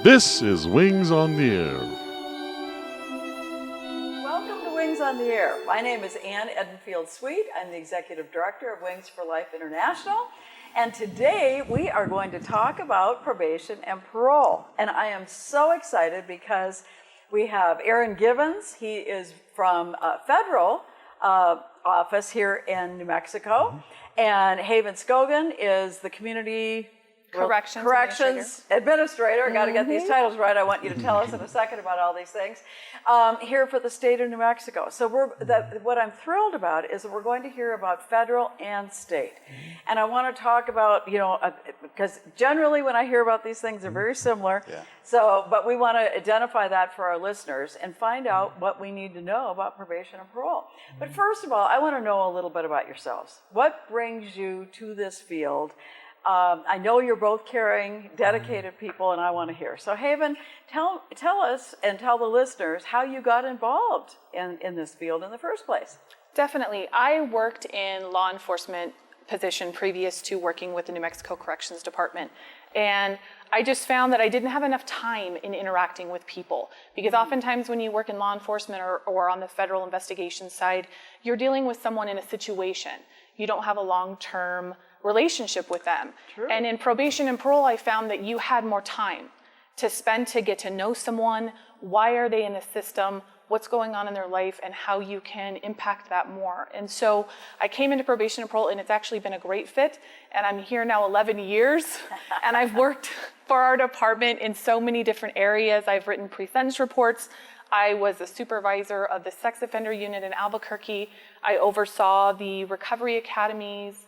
This is Wings on the Air. Welcome to Wings on the Air. My name is Ann Edenfield-Sweet. I'm the Executive Director of Wings for Life International. And today we are going to talk about probation and parole. And I am so excited because we have Aaron Givens. He is from federal office here in New Mexico. And Haven Scogan is the community Corrections Administrator. Got to get these titles right. I want you to tell us in a second about all these things. Here for the state of New Mexico. So what I'm thrilled about is that we're going to hear about federal and state. And I want to talk about, because generally when I hear about these things, they're very similar. Yeah. But we want to identify that for our listeners and find out what we need to know about probation and parole. But first of all, I want to know a little bit about yourselves. What brings you to this field? I know you're both caring, dedicated people, and I want to hear. So Haven, tell us and tell the listeners how you got involved in this field in the first place. Definitely. I worked in law enforcement position previous to working with the New Mexico Corrections Department. And I just found that I didn't have enough time in interacting with people. Because oftentimes when you work in law enforcement or on the federal investigation side, you're dealing with someone in a situation. You don't have a long-term relationship with them. True. And in probation and parole, I found that you had more time to spend to get to know someone. Why are they in the system? What's going on in their life, and how you can impact that more. And so I came into probation and parole, and it's actually been a great fit. And I'm here now 11 years, and I've worked for our department in so many different areas. I've written pre-sentence reports. I was the supervisor of the sex offender unit in Albuquerque. I oversaw the recovery academies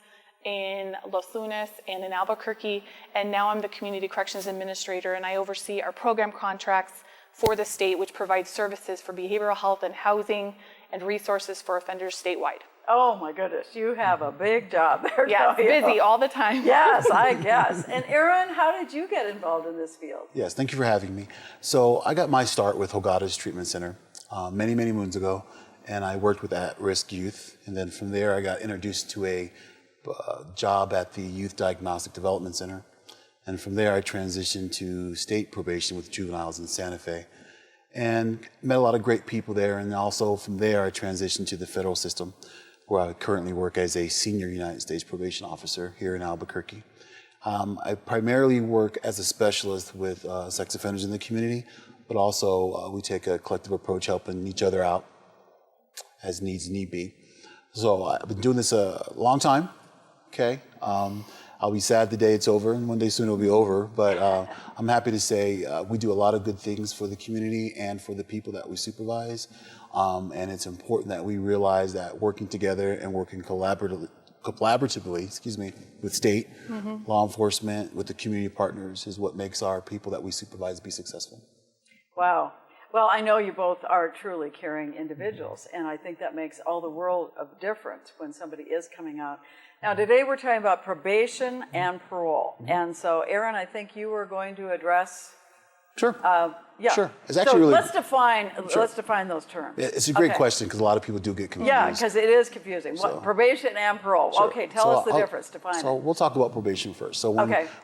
in Los Lunas and in Albuquerque, and now I'm the community corrections administrator, and I oversee our program contracts for the state, which provides services for behavioral health and housing and resources for offenders statewide. Oh my goodness, you have a big job there. Yeah, busy all the time. Yes, I guess. And Aaron, how did you get involved in this field? Yes, thank you for having me. So I got my start with Hogada's Treatment Center many moons ago, and I worked with at-risk youth. And then from there, I got introduced to a job at the Youth Diagnostic Development Center. And from there, I transitioned to state probation with juveniles in Santa Fe and met a lot of great people there. And also from there, I transitioned to the federal system, where I currently work as a senior United States probation officer here in Albuquerque. I primarily work as a specialist with sex offenders in the community, but also we take a collective approach helping each other out as needs need be. So I've been doing this a long time. Okay, I'll be sad the day it's over, and one day soon it'll be over, but I'm happy to say we do a lot of good things for the community and for the people that we supervise, and it's important that we realize that working together and working collaboratively, with state, law enforcement, with the community partners is what makes our people that we supervise be successful. Wow. Well, I know you both are truly caring individuals, and I think that makes all the world of difference when somebody is coming out. Now, today we're talking about probation and parole. And so, Aaron, I think you were going to address... Sure. Yeah. Sure. It's actually really... let's define those terms. It's a great question, because a lot of people do get confused. Yeah, because it is confusing. Probation and parole. Sure. Okay, tell us the difference. Define it. So we'll talk about probation first. So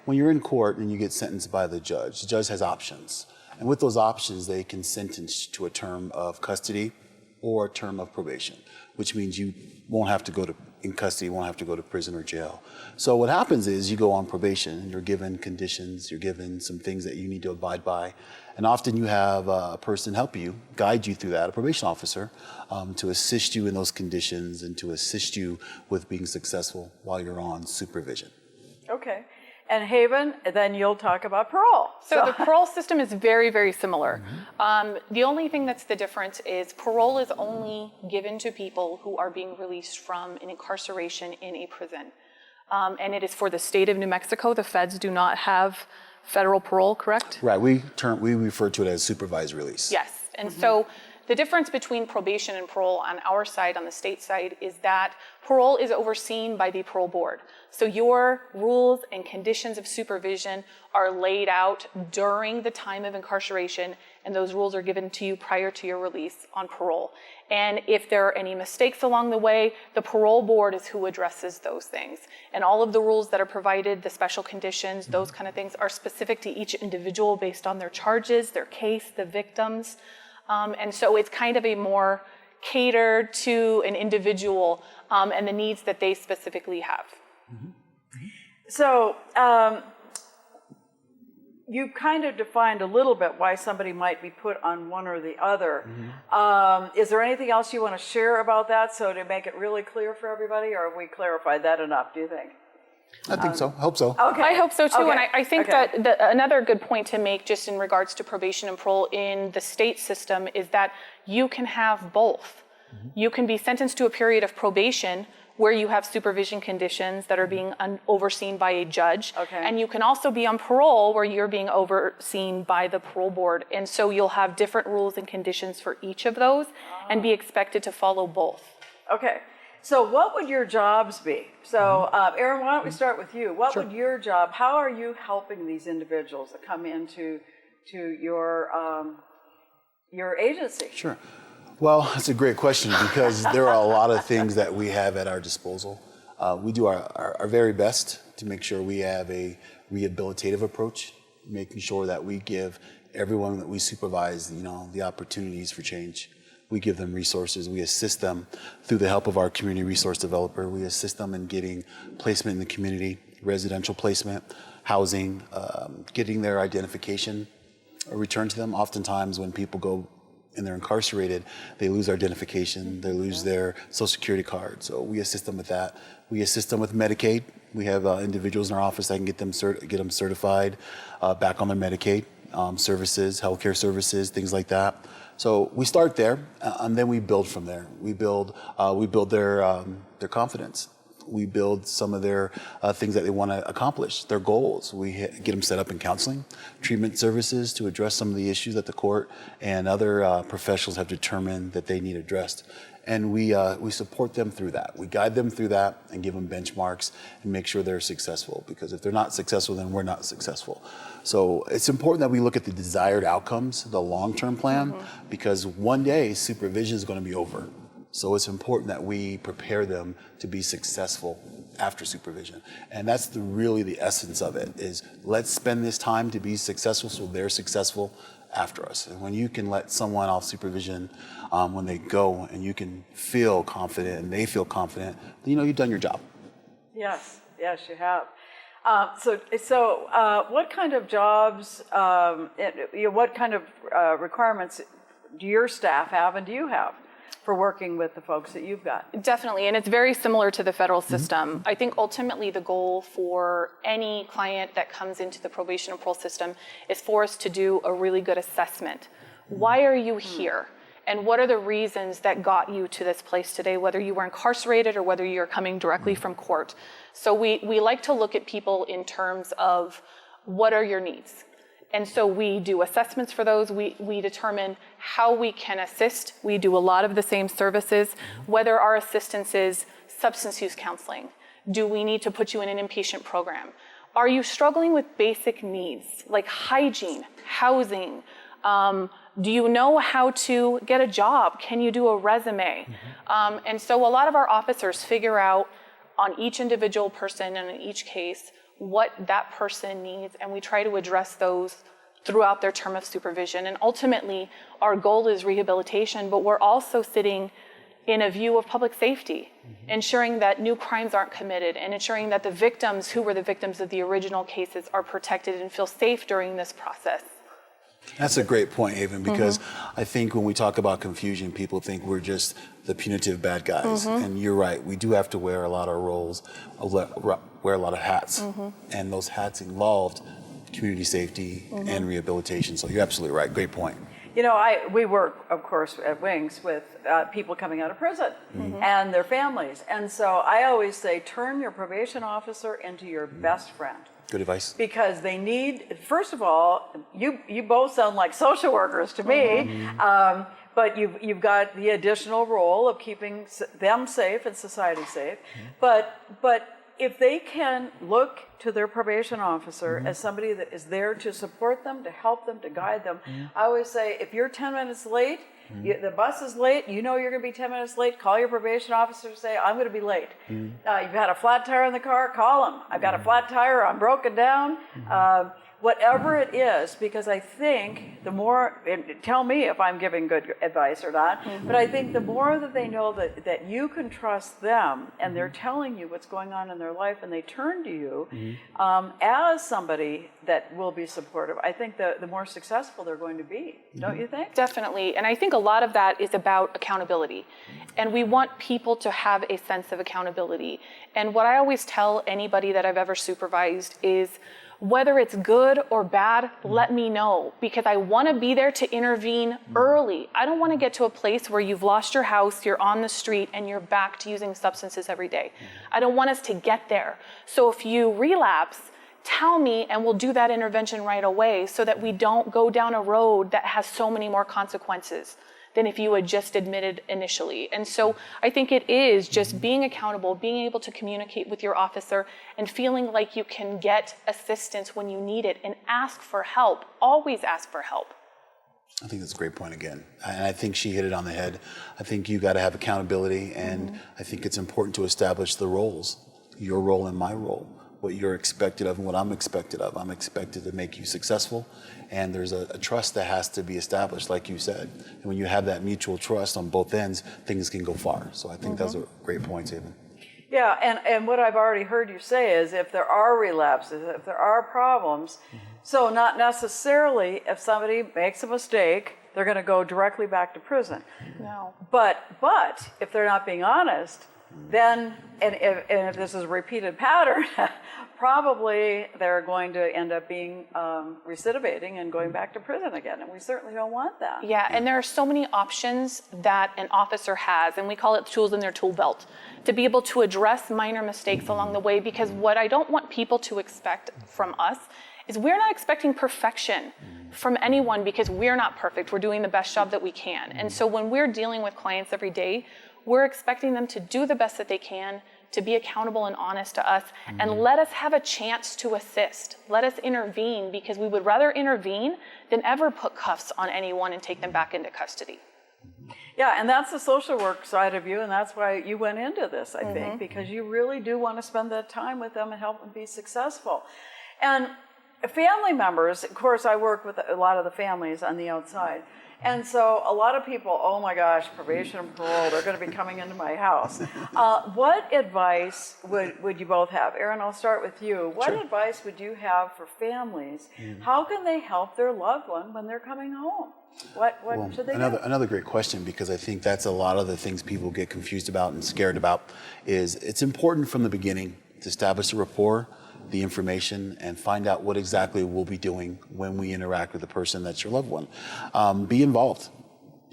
when you're in court and you get sentenced by the judge has options. And with those options, they can sentence to a term of custody or a term of probation, which means you won't have to go in custody, you won't have to go to prison or jail. So what happens is you go on probation, and you're given conditions, you're given some things that you need to abide by. And often you have a person help you, guide you through that, a probation officer, to assist you in those conditions and to assist you with being successful while you're on supervision. Okay. And Haven, then you'll talk about parole. So the parole system is very, very similar. The only thing that's the difference is parole is only given to people who are being released from an incarceration in a prison. And it is for the state of New Mexico. The feds do not have federal parole, correct? Right, we refer to it as supervised release. Yes, and so the difference between probation and parole on our side, on the state side, is that parole is overseen by the parole board. So your rules and conditions of supervision are laid out during the time of incarceration, and those rules are given to you prior to your release on parole. And if there are any mistakes along the way, the parole board is who addresses those things. And all of the rules that are provided, the special conditions, those kind of things are specific to each individual based on their charges, their case, the victims. And so it's kind of a more catered to an individual and the needs that they specifically have. So you kind of defined a little bit why somebody might be put on one or the other. Is there anything else you want to share about that, so to make it really clear for everybody, or have we clarified that enough, do you think? I think so. Hope so. Okay. I hope so too, Okay. and I think that another good point to make just in regards to probation and parole in the state system is that you can have both. You can be sentenced to a period of probation where you have supervision conditions that are being overseen by a judge, and you can also be on parole where you're being overseen by the parole board, and so you'll have different rules and conditions for each of those and be expected to follow both. Okay. So what would your jobs be? So Aaron, why don't we start with you? What would your job, how are you helping these individuals that come into your agency? Sure. Well, that's a great question because there are a lot of things that we have at our disposal. We do our very best to make sure we have a rehabilitative approach, making sure that we give everyone that we supervise, the opportunities for change. We give them resources. We assist them through the help of our community resource developer. We assist them in getting placement in the community, residential placement, housing, getting their identification returned to them. Oftentimes when people go and they're incarcerated, they lose their identification, they lose their social security card. So we assist them with that. We assist them with Medicaid. We have individuals in our office that can get them certified back on their Medicaid services, healthcare services, things like that. So we start there, and then we build from there. We build their confidence. We build some of their things that they want to accomplish, their goals. We get them set up in counseling, treatment services to address some of the issues that the court and other professionals have determined that they need addressed. And we support them through that. We guide them through that and give them benchmarks and make sure they're successful, because if they're not successful, then we're not successful. So it's important that we look at the desired outcomes, the long-term plan, because one day supervision is going to be over. So it's important that we prepare them to be successful after supervision. And that's really the essence of it, is let's spend this time to be successful so they're successful after us. And when you can let someone off supervision when they go and you can feel confident and they feel confident, then you've done your job. Yes, you have. So what kind of jobs, what kind of requirements do your staff have and do you have for working with the folks that you've got? Definitely, and it's very similar to the federal system. I think ultimately the goal for any client that comes into the probation and parole system is for us to do a really good assessment. Why are you here? And what are the reasons that got you to this place today, whether you were incarcerated or whether you're coming directly from court? So we like to look at people in terms of what are your needs? And so we do assessments for those. We determine how we can assist. We do a lot of the same services, whether our assistance is substance use counseling. Do we need to put you in an inpatient program? Are you struggling with basic needs like hygiene, housing? Do you know how to get a job? Can you do a resume? And so a lot of our officers figure out on each individual person and in each case what that person needs, and we try to address those throughout their term of supervision. And ultimately, our goal is rehabilitation, but we're also sitting in a view of public safety, ensuring that new crimes aren't committed and ensuring that the victims who were the victims of the original cases are protected and feel safe during this process. That's a great point, Avon, because I think when we talk about confusion, people think we're just the punitive bad guys. And you're right, we do have to wear a lot of roles, wear a lot of hats. And those hats involved community safety and rehabilitation. So you're absolutely right. Great point. We work, of course, at Wings with people coming out of prison and their families. And so I always say, turn your probation officer into your best friend. Good advice. Because they need, first of all, you both sound like social workers to me, but you've got the additional role of keeping them safe and society safe. But if they can look to their probation officer as somebody that is there to support them, to help them, to guide them, I always say, if you're 10 minutes late, the bus is late, you know you're going to be 10 minutes late, call your probation officer and say, I'm going to be late. You've had a flat tire in the car, call them. I've got a flat tire, I'm broken down. Whatever it is, because I think the more, and tell me if I'm giving good advice or not, but I think the more that they know that you can trust them and they're telling you what's going on in their life and they turn to you as somebody that will be supportive, I think the more successful they're going to be. Don't you think? Definitely. And I think a lot of that is about accountability. And we want people to have a sense of accountability. And what I always tell anybody that I've ever supervised is, whether it's good or bad, let me know, because I want to be there to intervene early. I don't want to get to a place where you've lost your house, you're on the street, and you're back to using substances every day. I don't want us to get there. So if you relapse, tell me and we'll do that intervention right away so that we don't go down a road that has so many more consequences than if you had just admitted initially. And so I think it is just being accountable, being able to communicate with your officer and feeling like you can get assistance when you need it and ask for help. Always ask for help. I think that's a great point again. And I think she hit it on the head. I think you got to have accountability, and I think it's important to establish the roles, your role and my role, what you're expected of and what I'm expected of. I'm expected to make you successful, and there's a trust that has to be established, like you said. And when you have that mutual trust on both ends, things can go far. So I think those are great points, Haven. Yeah, and what I've already heard you say is if there are relapses, if there are problems, so not necessarily if somebody makes a mistake, they're going to go directly back to prison. No. But if they're not being honest, then, and if this is a repeated pattern, probably they're going to end up being recidivating and going back to prison again, and we certainly don't want that. Yeah, and there are so many options that an officer has, and we call it tools in their tool belt, to be able to address minor mistakes along the way, because what I don't want people to expect from us is we're not expecting perfection from anyone, because we're not perfect. We're doing the best job that we can. And so when we're dealing with clients every day, we're expecting them to do the best that they can, to be accountable and honest to us, and let us have a chance to assist. Let us intervene, because we would rather intervene than ever put cuffs on anyone and take them back into custody. Yeah, and that's the social work side of you, and that's why you went into this, I think, because you really do want to spend that time with them and help them be successful. And family members, of course, I work with a lot of the families on the outside. And so a lot of people, oh my gosh, probation and parole, they're going to be coming into my house. What advice would you both have? Aaron, I'll start with you. What advice would you have for families? How can they help their loved one when they're coming home? What should they do? Another great question, because I think that's a lot of the things people get confused about and scared about, is it's important from the beginning to establish a rapport, the information, and find out what exactly we'll be doing when we interact with the person that's your loved one. Be involved.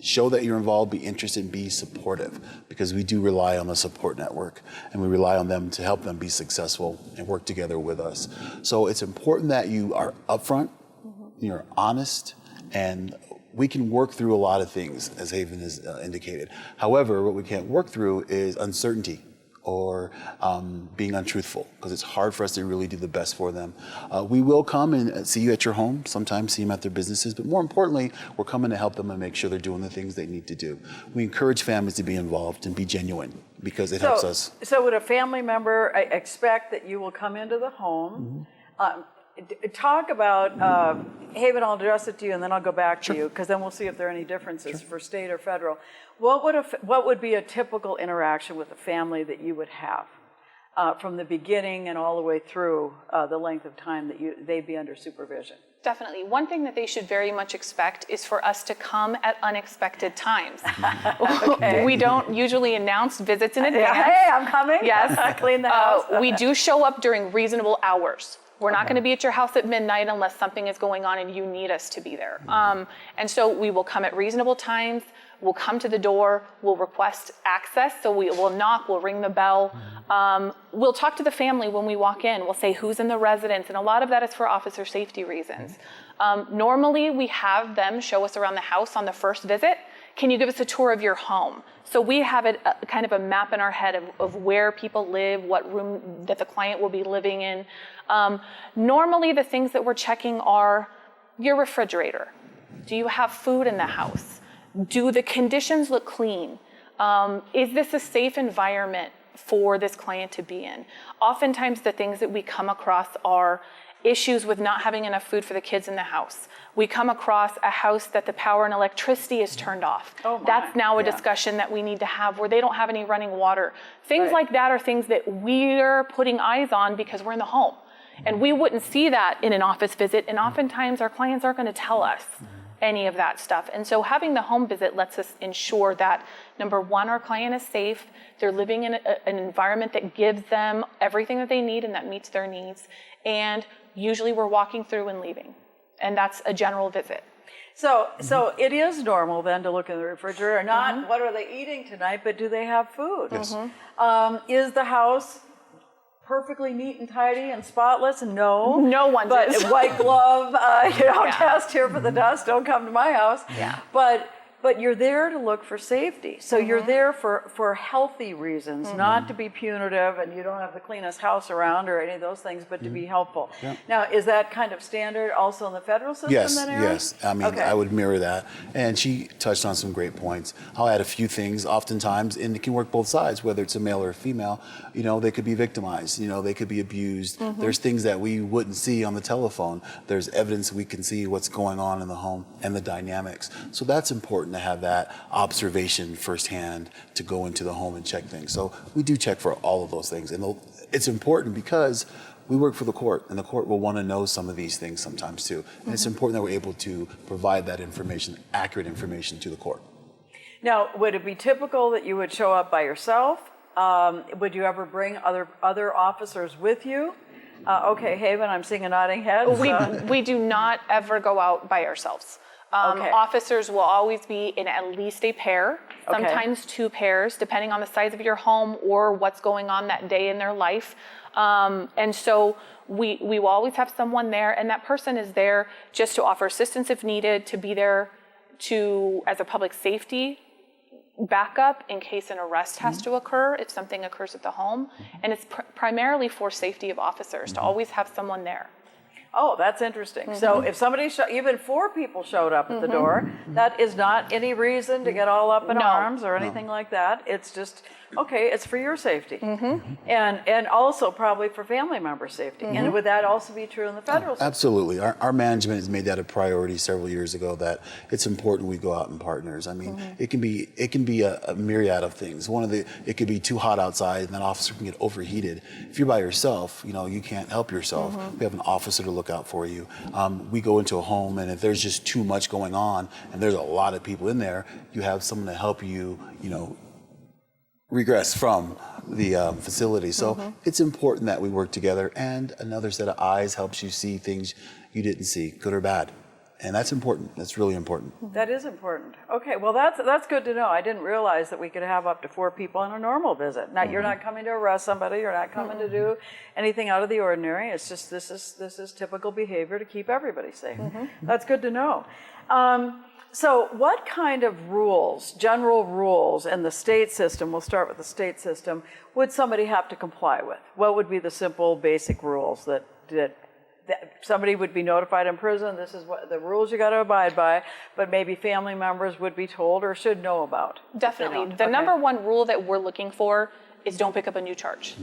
Show that you're involved, be interested, and be supportive, because we do rely on the support network, and we rely on them to help them be successful and work together with us. So it's important that you are upfront, you're honest, and we can work through a lot of things, as Haven has indicated. However, what we can't work through is uncertainty or being untruthful, because it's hard for us to really do the best for them. We will come and see you at your home, sometimes see them at their businesses, but more importantly, we're coming to help them and make sure they're doing the things they need to do. We encourage families to be involved and be genuine, because it helps us. So would a family member expect that you will come into the home, talk about, Haven, I'll address it to you and then I'll go back to you, because then we'll see if there are any differences for state or federal. What would be a typical interaction with a family that you would have from the beginning and all the way through the length of time that they'd be under supervision? Definitely. One thing that they should very much expect is for us to come at unexpected times. Okay. We don't usually announce visits in advance. Hey, I'm coming. Yes. Clean the house. We do show up during reasonable hours. We're not going to be at your house at midnight unless something is going on and you need us to be there. And so we will come at reasonable times. We'll come to the door. We'll request access. So we will knock. We'll ring the bell. We'll talk to the family when we walk in. We'll say who's in the residence. And a lot of that is for officer safety reasons. Normally, we have them show us around the house on the first visit, Can you give us a tour of your home? So we have kind of a map in our head of where people live, what room that the client will be living in. Normally the things that we're checking are your refrigerator. Do you have food in the house? Do the conditions look clean? Is this a safe environment for this client to be in? Oftentimes the things that we come across are issues with not having enough food for the kids in the house. We come across a house that the power and electricity is turned off. Oh my. That's now a discussion that we need to have where they don't have any running water. Things like that are things that we're putting eyes on because we're in the home. And we wouldn't see that in an office visit, and oftentimes our clients aren't going to tell us any of that stuff. And so having the home visit lets us ensure that, number one, our client is safe, they're living in an environment that gives them everything that they need and that meets their needs, and usually we're walking through and leaving. And that's a general visit. So it is normal then to look in the refrigerator, not what are they eating tonight, but do they have food? Yes. Is the house perfectly neat and tidy and spotless? No. No one But does. white glove, test here for the dust. Don't come to my house. Yeah. But you're there to look for safety. So you're there for healthy reasons, not to be punitive, and you don't have the cleanest house around or any of those things, but to be helpful. Yeah. Now, is that kind of standard also in the federal system Yes, then, Erin? yes. I mean, I would mirror that. And she touched on some great points. I'll add a few things. Oftentimes, and it can work both sides, whether it's a male or a female, they could be victimized, they could be abused. There's things that we wouldn't see on the telephone. There's evidence we can see what's going on in the home and the dynamics. So that's important to have that observation firsthand to go into the home and check things. So we do check for all of those things. And it's important because we work for the court, and the court will want to know some of these things sometimes too. And it's important that we're able to provide that information, accurate information to the court. Now, would it be typical that you would show up by yourself? Would you ever bring other officers with you? Okay, Haven, I'm seeing a nodding head. We do not ever go out by ourselves. Officers will always be in at least a pair, sometimes two pairs, depending on the size of your home or what's going on that day in their life. And so we will always have someone there, and that person is there just to offer assistance if needed, to be there as a public safety backup in case an arrest has to occur, if something occurs at the home. And it's primarily for safety of officers, to always have someone there. Oh, that's interesting. So if somebody, even 4 people showed up at the door, that is not any reason to get all up in arms or anything like that. It's just, okay, it's for your safety. And also probably for family member safety. And would that also be true in the federal system? Absolutely. Our management has made that a priority several years ago, that it's important we go out in partners. I mean, it can be a myriad of things. It could be too hot outside and that officer can get overheated. If you're by yourself, you can't help yourself. We have an officer to look out for you. We go into a home, and if there's just too much going on and there's a lot of people in there, you have someone to help you, regress from the facility. So it's important that we work together, and another set of eyes helps you see things you didn't see, good or bad. And that's important. That's really important. That is important. Okay, well, that's good to know. I didn't realize that we could have up to 4 people on a normal visit. Now, you're not coming to arrest somebody. You're not coming to do anything out of the ordinary. It's just this is typical behavior to keep everybody safe. That's good to know. So what kind of rules, general rules in the state system, we'll start with the state system, would somebody have to comply with? What would be the simple, basic rules that somebody would be notified in prison, this is what the rules you got to abide by, but maybe family members would be told or should know about? Definitely. The number one rule that we're looking for is don't pick up a new charge.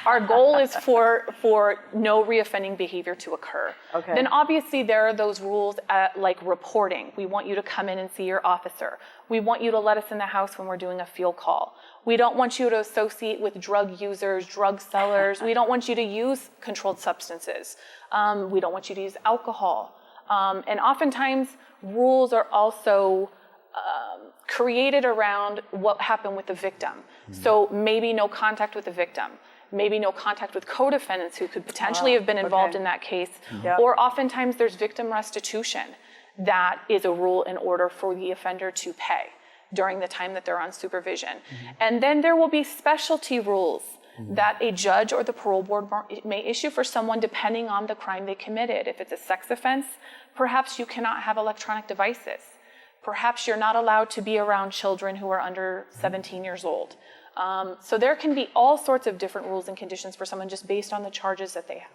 Our goal is for no reoffending behavior to occur. Okay. Then obviously there are those rules like reporting. We want you to come in and see your officer. We want you to let us in the house when we're doing a field call. We don't want you to associate with drug users, drug sellers. We don't want you to use controlled substances. We don't want you to use alcohol. And oftentimes rules are also created around what happened with the victim. So maybe no contact with the victim, maybe no contact with co-defendants who could potentially have been involved in that case, or oftentimes there's victim restitution. That is a rule in order for the offender to pay during the time that they're on supervision. And then there will be specialty rules that a judge or the parole board may issue for someone depending on the crime they committed. If it's a sex offense, perhaps you cannot have electronic devices. Perhaps you're not allowed to be around children who are under 17 years old. So there can be all sorts of different rules and conditions for someone just based on the charges that they have.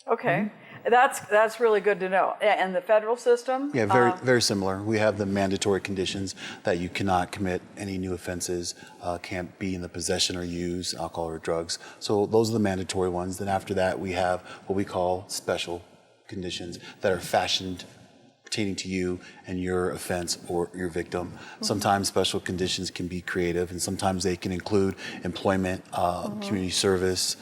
Okay, that's really good to know. And the federal system? Yeah, very similar. We have the mandatory conditions that you cannot commit any new offenses, can't be in the possession or use alcohol or drugs. So those are the mandatory ones. Then after that, we have what we call special conditions that are fashioned pertaining to you and your offense or your victim. Sometimes special conditions can be creative, and sometimes they can include employment, community service,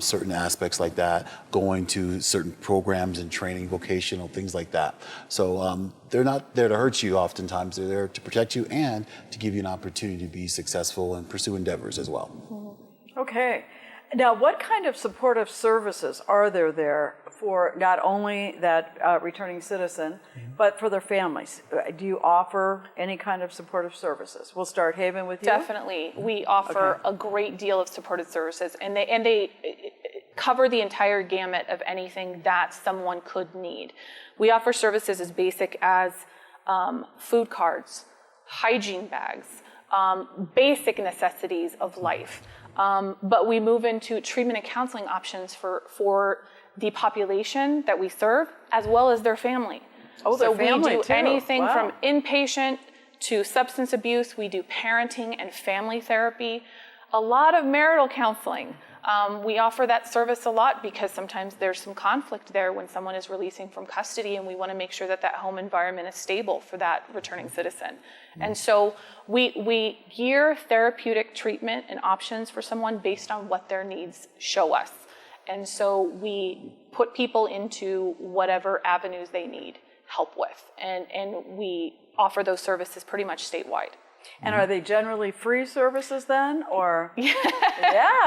certain aspects like that, going to certain programs and training, vocational, things like that. So they're not there to hurt you oftentimes, they're there to protect you and to give you an opportunity to be successful and pursue endeavors as well. Okay. Now, what kind of supportive services are there for not only that returning citizen, but for their families? Do you offer any kind of supportive services? We'll start, Haven, with you. Definitely. We offer a great deal of supportive services, and they cover the entire gamut of anything that someone could need. We offer services as basic as food cards, hygiene bags, basic necessities of life. But we move into treatment and counseling options for the population that we serve, as well as their family. Oh, their family, we do too. anything Wow. from inpatient to substance abuse. We do parenting and family therapy, a lot of marital counseling. We offer that service a lot because sometimes there's some conflict there when someone is releasing from custody, and we want to make sure that that home environment is stable for that returning citizen. And so we gear therapeutic treatment and options for someone based on what their needs show us. And so we put people into whatever avenues they need help with. And we offer those services pretty much statewide. And are they generally free services then, or? Yeah.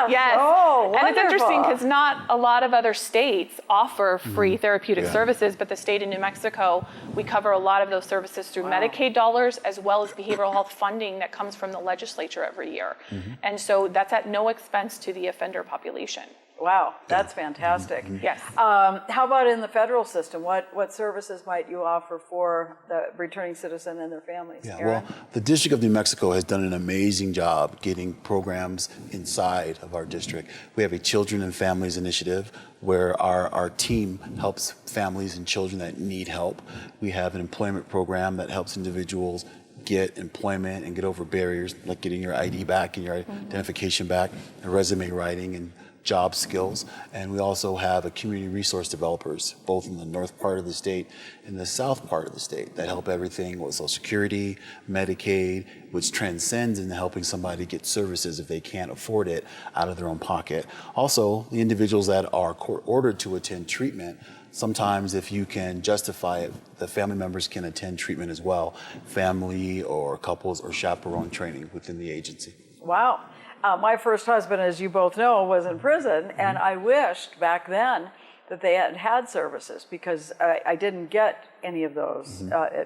Yes. Oh, wonderful. And it's interesting because not a lot of other states offer free therapeutic services, but the state of New Mexico, we cover a lot of those services through Medicaid dollars, as well as behavioral health funding that comes from the legislature every year. And so that's at no expense to the offender population. Wow, that's fantastic. Yes. How about in the federal system? What services might you offer for the returning citizen and their families? Yeah, Aaron? well, the District of New Mexico has done an amazing job getting programs inside of our district. We have a Children and Families Initiative where our team helps families and children that need help. We have an employment program that helps individuals get employment and get over barriers, like getting your ID back and your identification back, and resume writing and job skills. And we also have a community resource developers, both in the north part of the state and the south part of the state, that help everything with Social Security, Medicaid, which transcends into helping somebody get services if they can't afford it out of their own pocket. Also, the individuals that are court-ordered to attend treatment, sometimes if you can justify it, the family members can attend treatment as well, family or couples or chaperone training within the agency. Wow. My first husband, as you both know, was in prison, and I wished back then that they had had services, because I didn't get any of those. I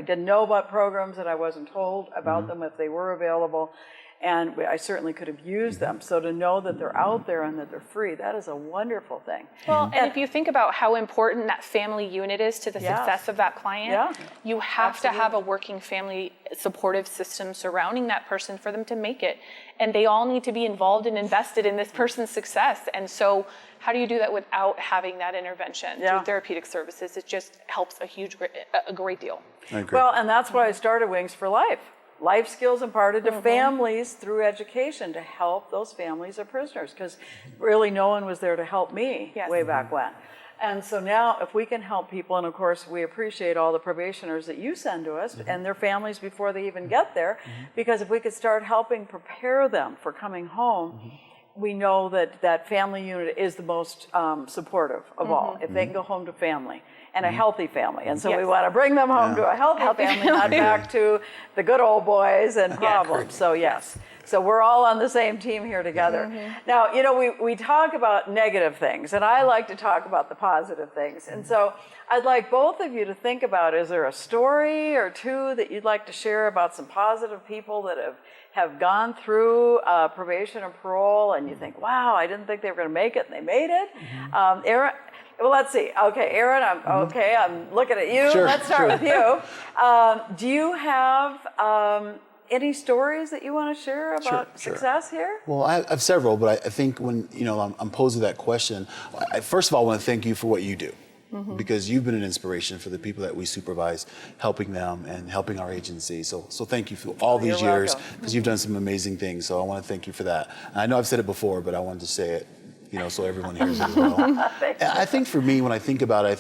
didn't know about programs, and I wasn't told about them if they were available, and I certainly could have used them. So to know that they're out there and that they're free, that is a wonderful thing. Well, and if you think about how important that family unit is to the success of that client, you have to have a working family supportive system surrounding that person for them to make it. And they all need to be involved and invested in this person's success. And so how do you do that without having that intervention through therapeutic services? It just helps a great deal. I agree. Well, and that's why I started Wings for Life. Life skills imparted to families through education to help those families of prisoners, because really no one was there to help me way back when. And so now if we can help people, and of course we appreciate all the probationers that you send to us and their families before they even get there, because if we could start helping prepare them for coming home, we know that that family unit is the most supportive of all, if they can go home to family. And a healthy family. And so we want to bring them home to a healthy family, not back to the good old boys and problems. So yes. So we're all on the same team here together. Now, you know, we talk about negative things, and I like to talk about the positive things. And so I'd like both of you to think about, is there a story or two that you'd like to share about some positive people that have gone through probation and parole, and you think, wow, I didn't think they were going to make it, and they made it? Aaron, well, let's see. Okay, Aaron, I'm looking at you. Sure, Let's start with you. Do you have any stories that you want to share about success here? Well, I have several, but I think when I'm posing that question, I first of all want to thank you for what you do. Because you've been an inspiration for the people that we supervise, helping them and helping our agency. So thank you for all these years, because you've done some amazing things. So I want to thank you for that. And I know I've said it before, but I wanted to say it, so everyone hears it as well. I think for me, when I think about it,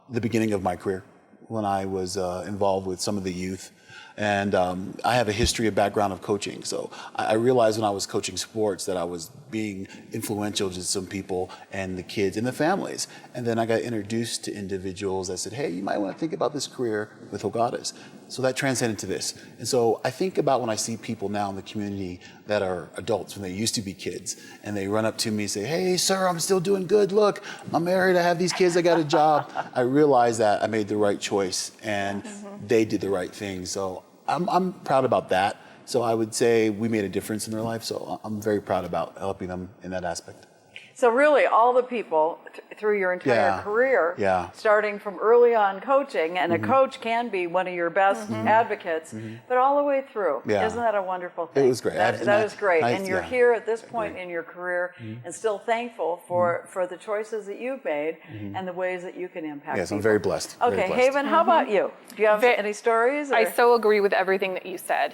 the beginning of my career, when I was involved with some of the youth. And I have a history, a background of coaching. So I realized when I was coaching sports that I was being influential to some people and the kids and the families. And then I got introduced to individuals that said, hey, you might want to think about this career with Hogadas. So that transcended to this. And so I think about when I see people now in the community that are adults when they used to be kids, and they run up to me and say, hey, sir, I'm still doing good. Look, I'm married. I have these kids. I got a job. I realized that I made the right choice, and they did the right thing. So I'm proud about that. So I would say we made a difference in their life. So I'm very proud about helping them in that aspect. So really, all the people through your entire career, starting from early on coaching, and a coach can be one of your best advocates, but all the way through. Isn't that a wonderful thing? It was great. That is great. And you're here at this point in your career and still thankful for the choices that you've made and the ways that you can impact Yes, people. I'm very blessed. Okay, very blessed. Haven, how about you? Do you have any stories? I so agree with everything that you said.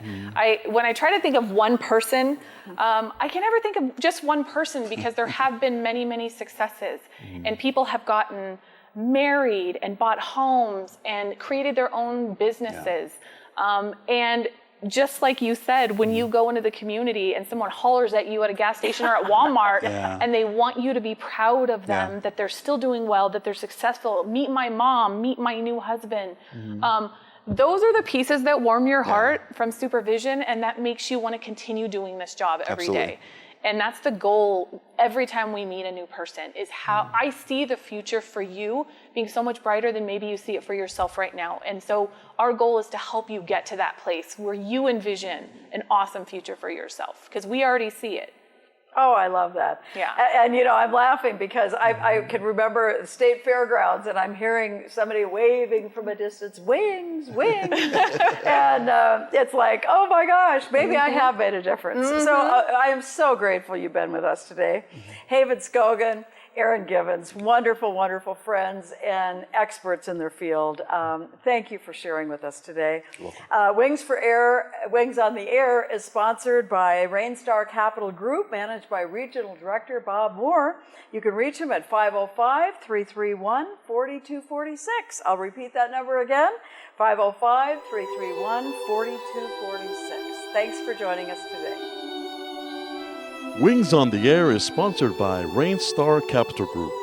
When I try to think of one person, I can never think of just one person, because there have been many, many successes, and people have gotten married and bought homes and created their own businesses. And just like you said, when you go into the community and someone hollers at you at a gas station or at Walmart and they want you to be proud of them, that they're still doing well, that they're successful, meet my mom, meet my new husband. Those are the pieces that warm your heart from supervision, and that makes you want to continue doing this job every day. And that's the goal every time we meet a new person, is how I see the future for you being so much brighter than maybe you see it for yourself right now. And so our goal is to help you get to that place where you envision an awesome future for yourself, because we already see it. Oh, I love that. Yeah. And I'm laughing because I can remember the state fairgrounds, and I'm hearing somebody waving from a distance, wings, wings. And it's like, oh my gosh, maybe I have made a difference. So I am so grateful you've been with us today. Haven Scogan, Aaron Givens, wonderful, wonderful friends and experts in their field. Thank you for sharing with us today. Wings on the Air is sponsored by Rainstar Capital Group, managed by Regional Director Bob Moore. You can reach him at 505-331-4246. I'll repeat that number again, 505-331-4246. Thanks for joining us today. Wings on the Air is sponsored by Rainstar Capital Group.